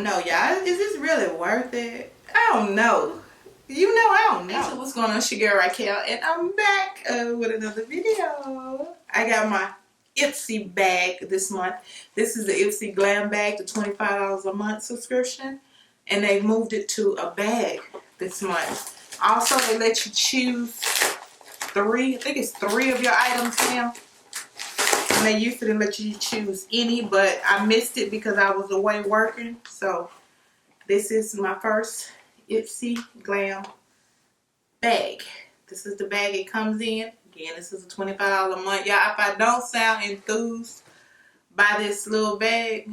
don't know, y'all. Is this really worth it? I don't know. You know, I don't know. So what's going on? It's your girl Raquel, and I'm back with another video. I got my IPSY bag this month. This is the IPSY Glam bag, the $25 a month subscription, and they moved it to a bag this month. Also, they let you choose three. I think it's 3 of your items now. And they used to didn't let you choose any, but I missed it because I was away working. So this is my first IPSY Glam bag. This is the bag it comes in. Again, this is a $25 a month. Y'all, if I don't sound enthused by this little bag,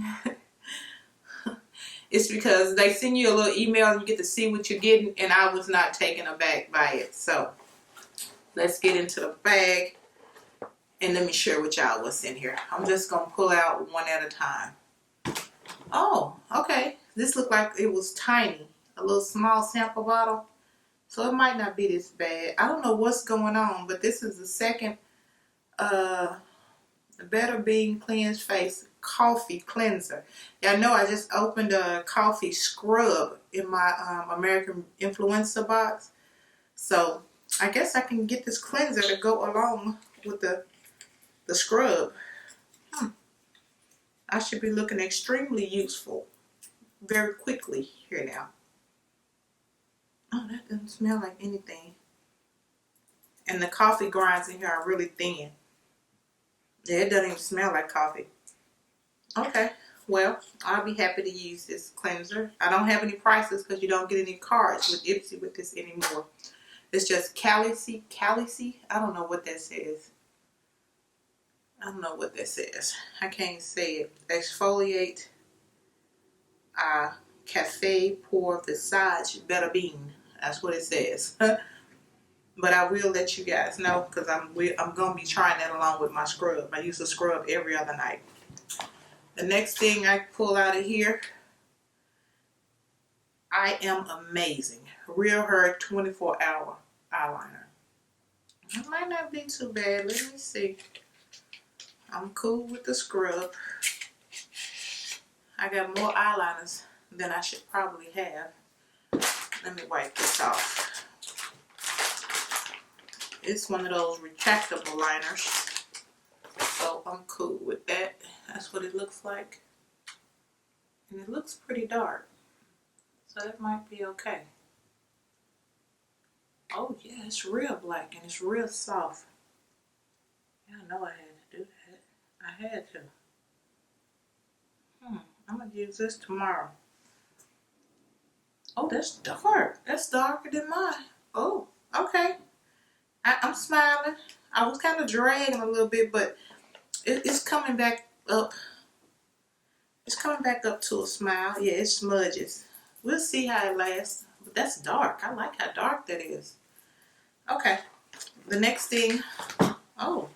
it's because they send you a little email and you get to see what you're getting, and I was not taken aback by it. So let's get into the bag and let me share with y'all what's in here. I'm just gonna pull out one at a time. Oh, okay. This looked like it was tiny. A little small sample bottle. So it might not be this bad. I don't know what's going on, but this is the second Better Being Cleansed Face Coffee Cleanser. Y'all know I just opened a coffee scrub in my American Influencer box. So I guess I can get this cleanser to go along with the scrub. I should be looking extremely useful very quickly here now. Oh, that doesn't smell like anything. And the coffee grinds in here are really thin. Yeah, it doesn't even smell like coffee. Okay, well, I'll be happy to use this cleanser. I don't have any prices because you don't get any cards with IPSY with this anymore. It's just Calicy. I don't know what that says. I don't know what that says. I can't say it. Exfoliate Cafe Pour Visage Better Bean. That's what it says. But I will let you guys know because I'm going to be trying that along with my scrub. I use a scrub every other night. The next thing I pull out of here, I Am Amazing. Real Her 24-hour eyeliner. It might not be too bad. Let me see. I'm cool with the scrub. I got more eyeliners than I should probably have. Let me wipe this off. It's one of those retractable liners. So I'm cool with that. That's what it looks like. And it looks pretty dark. So that might be okay. Oh yeah, it's real black and it's real soft. Yeah, I know I had to do that. I had to. I'm going to use this tomorrow. Oh, that's dark. That's darker than mine. Oh, okay. I'm smiling. I was kind of dragging a little bit, but it's coming back up. It's coming back up to a smile. Yeah, it smudges. We'll see how it lasts. But that's dark. I like how dark that is. Okay. The next thing. Oh.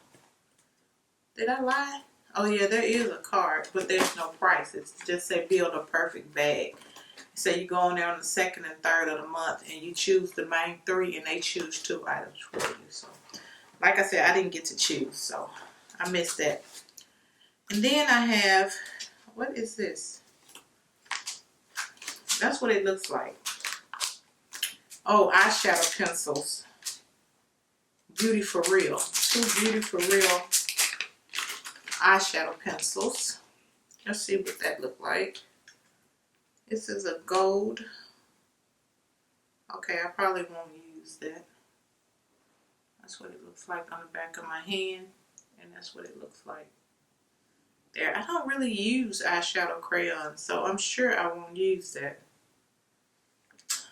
Did I lie? Oh yeah, there is a card, but there's no price. It's just say build a perfect bag. So you go on there on the 2nd and 3rd of the month and you choose the main 3 and they choose 2 items for you. So like I said, I didn't get to choose, so I missed that. And then I have, what is this? That's what it looks like. Oh, eyeshadow pencils. Beauty for Real. 2 Beauty for Real eyeshadow pencils. Let's see what that look like. This is a gold. Okay, I probably won't use that. That's what it looks like on the back of my hand. And that's what it looks like there. I don't really use eyeshadow crayons, so I'm sure I won't use that.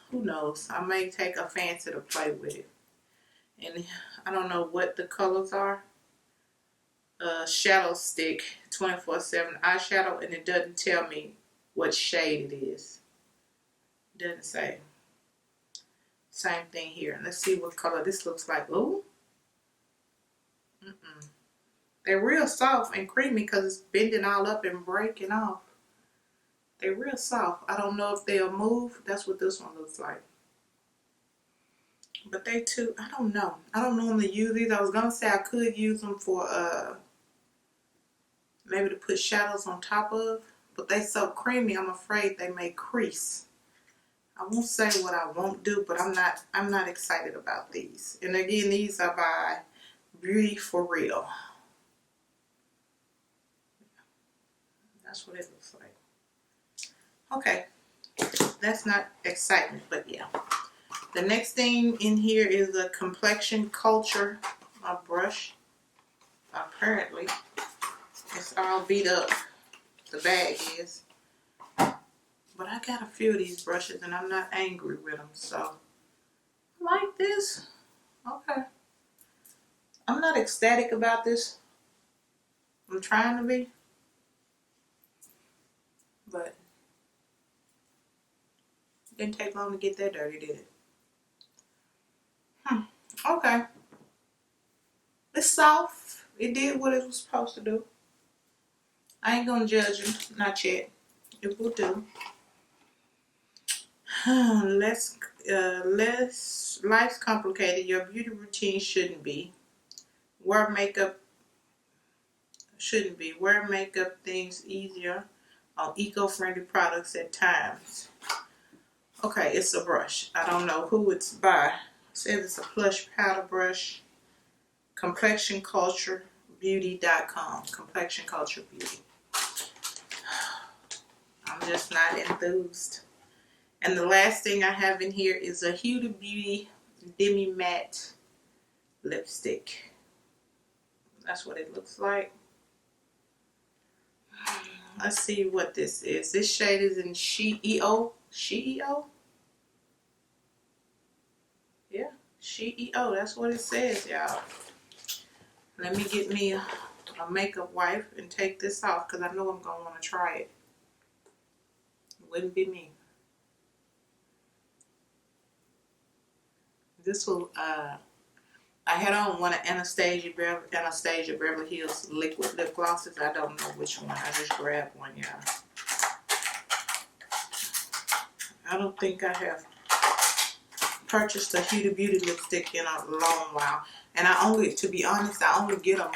Who knows? I may take a fancy to play with it. And I don't know what the colors are. Shadow stick 24/7 eyeshadow, and it doesn't tell me what shade it is. It doesn't say. Same thing here. Let's see what color this looks like. Ooh. They're real soft and creamy because it's bending all up and breaking off. They're real soft. I don't know if they'll move. That's what this one looks like. But they too, I don't know. I don't normally use these. I was going to say I could use them for maybe to put shadows on top of, but they so creamy, I'm afraid they may crease. I won't say what I won't do, but I'm not excited about these. And again, these are by Beauty for Real. That's what it looks like. Okay, that's not excitement, but yeah. The next thing in here is a Complexion Culture brush. Apparently, it's all beat up. The bag is. But I got a few of these brushes and I'm not angry with them, so like this. Okay. I'm not ecstatic about this. I'm trying to be. But it didn't take long to get that dirty, did it? Okay. It's soft. It did what it was supposed to do. I ain't gonna judge it. Not yet. It will do. Life's complicated. Your beauty routine shouldn't be. Wear makeup things easier on eco-friendly products at times. Okay, it's a brush. I don't know who it's by. It says it's a plush powder brush. ComplexionCultureBeauty.com. Complexion Culture Beauty. I'm just not enthused. And the last thing I have in here is a Huda Beauty Demi Matte lipstick. That's what it looks like. Let's see what this is. This shade is in She-E-O. She-E-O? Yeah, She-E-O. That's what it says, y'all. Let me get me a makeup wipe and take this off because I know I'm going to want to try it. It wouldn't be me. This will, I had on one of Anastasia Beverly Hills liquid lip glosses. I don't know which one. I just grabbed one, y'all. I don't think I have purchased a Huda Beauty lipstick in a long while. And to be honest, I only get them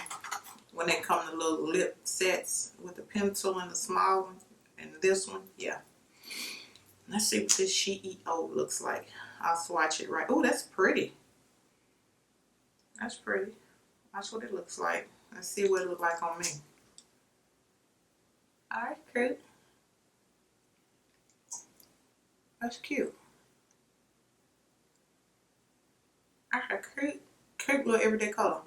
when they come in little lip sets with the pencil and the small one. And this one, yeah. Let's see what this She-E-O looks like. I'll swatch it right. Oh, that's pretty. That's pretty. That's what it looks like. Let's see what it looks like on me. Alright, cute. That's cute. I got a cute little everyday color.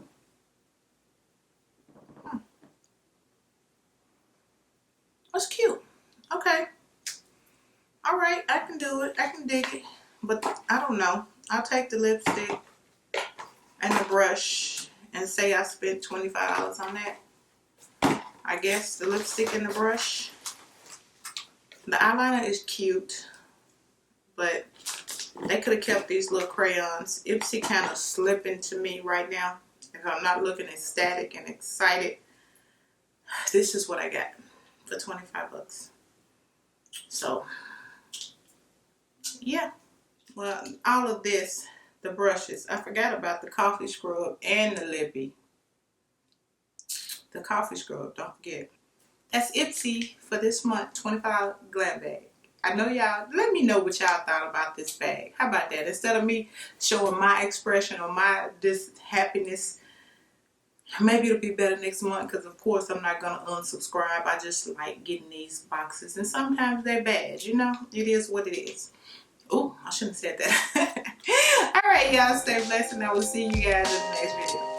That's cute. Okay. Alright, I can do it. I can dig it. But I don't know. I'll take the lipstick and the brush and say I spent $25 on that. I guess the lipstick and the brush. The eyeliner is cute, but they could have kept these little crayons. IPSY kind of slipping to me right now. If I'm not looking ecstatic and excited, this is what I got for 25 bucks. So, yeah. Well, all of this, the brushes. I forgot about the coffee scrub and the lippy. The coffee scrub, don't forget. That's IPSY for this month, $25 Glam bag. I know y'all, let me know what y'all thought about this bag. How about that? Instead of me showing my expression or this happiness, maybe it'll be better next month because of course I'm not going to unsubscribe. I just like getting these boxes and sometimes they're bad, you know? It is what it is. Oh, I shouldn't have said that. Alright, y'all, stay blessed and I will see you guys in the next video.